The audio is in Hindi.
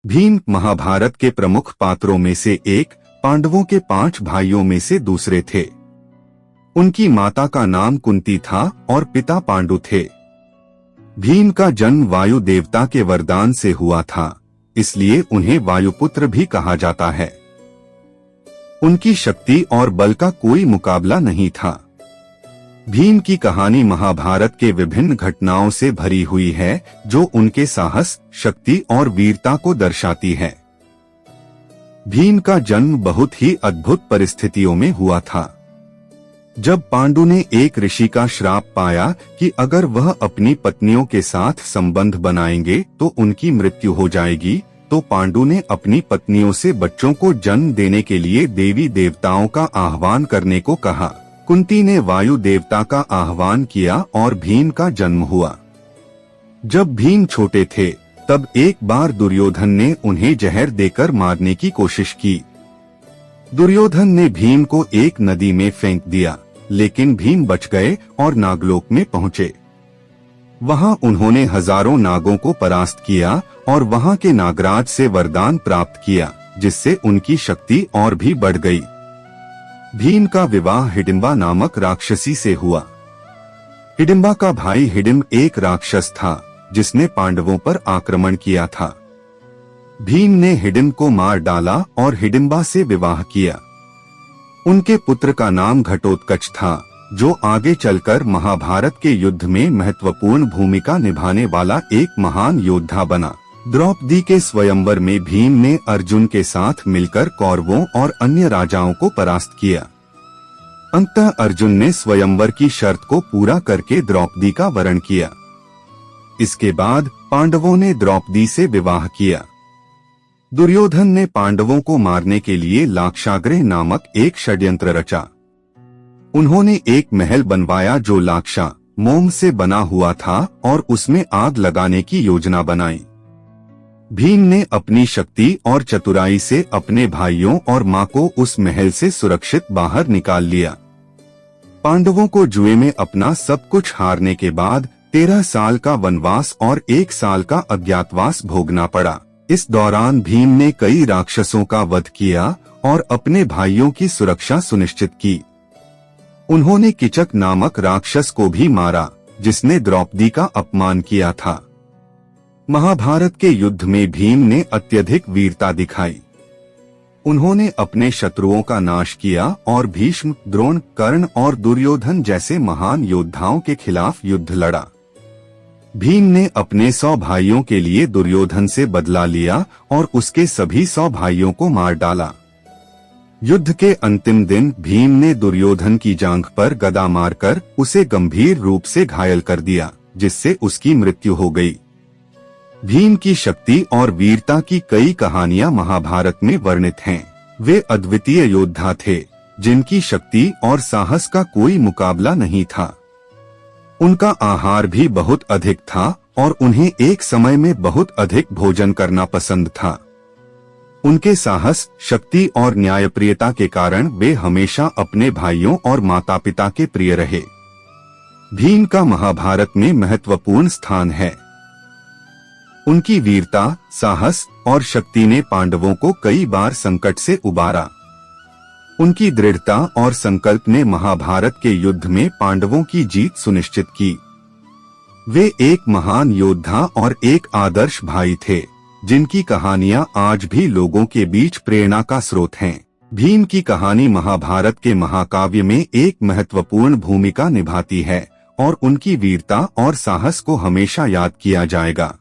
भीम महाभारत के प्रमुख पात्रों में से एक, पांडवों के 5 भाइयों में से दूसरे थे। उनकी माता का नाम कुंती था और पिता पांडु थे। भीम का जन्म वायु देवता के वरदान से हुआ था, इसलिए उन्हें वायुपुत्र भी कहा जाता है। उनकी शक्ति और बल का कोई मुकाबला नहीं था। भीम की कहानी महाभारत के विभिन्न घटनाओं से भरी हुई है, जो उनके साहस, शक्ति और वीरता को दर्शाती है। भीम का जन्म बहुत ही अद्भुत परिस्थितियों में हुआ था। जब पांडु ने एक ऋषि का श्राप पाया कि अगर वह अपनी पत्नियों के साथ संबंध बनाएंगे तो उनकी मृत्यु हो जाएगी, तो पांडु ने अपनी पत्नियों से बच्चों को जन्म देने के लिए देवी देवताओं का आह्वान करने को कहा। कुंती ने वायु देवता का आह्वान किया और भीम का जन्म हुआ। जब भीम छोटे थे तब एक बार दुर्योधन ने उन्हें जहर देकर मारने की कोशिश की। दुर्योधन ने भीम को एक नदी में फेंक दिया, लेकिन भीम बच गए और नागलोक में पहुंचे। वहां उन्होंने हजारों नागों को परास्त किया और वहां के नागराज से वरदान प्राप्त किया, जिससे उनकी शक्ति और भी बढ़ गई। भीम का विवाह हिडिंबा नामक राक्षसी से हुआ। हिडिंबा का भाई हिडिंब एक राक्षस था जिसने पांडवों पर आक्रमण किया था। भीम ने हिडिंब को मार डाला और हिडिंबा से विवाह किया। उनके पुत्र का नाम घटोत्कच था, जो आगे चलकर महाभारत के युद्ध में महत्वपूर्ण भूमिका निभाने वाला एक महान योद्धा बना। द्रौपदी के स्वयंवर में भीम ने अर्जुन के साथ मिलकर कौरवों और अन्य राजाओं को परास्त किया। अंततः अर्जुन ने स्वयंवर की शर्त को पूरा करके द्रौपदी का वरण किया। इसके बाद पांडवों ने द्रौपदी से विवाह किया। दुर्योधन ने पांडवों को मारने के लिए लाक्षागृह नामक एक षड्यंत्र रचा। उन्होंने एक महल बनवाया जो लाक्षा मोम से बना हुआ था और उसमें आग लगाने की योजना बनाई। भीम ने अपनी शक्ति और चतुराई से अपने भाइयों और मां को उस महल से सुरक्षित बाहर निकाल लिया। पांडवों को जुए में अपना सब कुछ हारने के बाद 13 साल का वनवास और 1 साल का अज्ञातवास भोगना पड़ा। इस दौरान भीम ने कई राक्षसों का वध किया और अपने भाइयों की सुरक्षा सुनिश्चित की। उन्होंने किचक नामक राक्षस को भी मारा, जिसने द्रौपदी का अपमान किया था। महाभारत के युद्ध में भीम ने अत्यधिक वीरता दिखाई। उन्होंने अपने शत्रुओं का नाश किया और भीष्म, द्रोण, कर्ण और दुर्योधन जैसे महान योद्धाओं के खिलाफ युद्ध लड़ा। भीम ने अपने 100 भाइयों के लिए दुर्योधन से बदला लिया और उसके सभी 100 भाइयों को मार डाला। युद्ध के अंतिम दिन भीम ने दुर्योधन की जांघ पर गदा मारकर उसे गंभीर रूप से घायल कर दिया, जिससे उसकी मृत्यु हो गई। भीम की शक्ति और वीरता की कई कहानियां महाभारत में वर्णित हैं। वे अद्वितीय योद्धा थे, जिनकी शक्ति और साहस का कोई मुकाबला नहीं था। उनका आहार भी बहुत अधिक था और उन्हें एक समय में बहुत अधिक भोजन करना पसंद था। उनके साहस, शक्ति और न्यायप्रियता के कारण वे हमेशा अपने भाइयों और माता पिता के प्रिय रहे। भीम का महाभारत में महत्वपूर्ण स्थान है। उनकी वीरता, साहस और शक्ति ने पांडवों को कई बार संकट से उबारा। उनकी दृढ़ता और संकल्प ने महाभारत के युद्ध में पांडवों की जीत सुनिश्चित की। वे एक महान योद्धा और एक आदर्श भाई थे, जिनकी कहानियां आज भी लोगों के बीच प्रेरणा का स्रोत हैं। भीम की कहानी महाभारत के महाकाव्य में एक महत्वपूर्ण भूमिका निभाती है और उनकी वीरता और साहस को हमेशा याद किया जाएगा।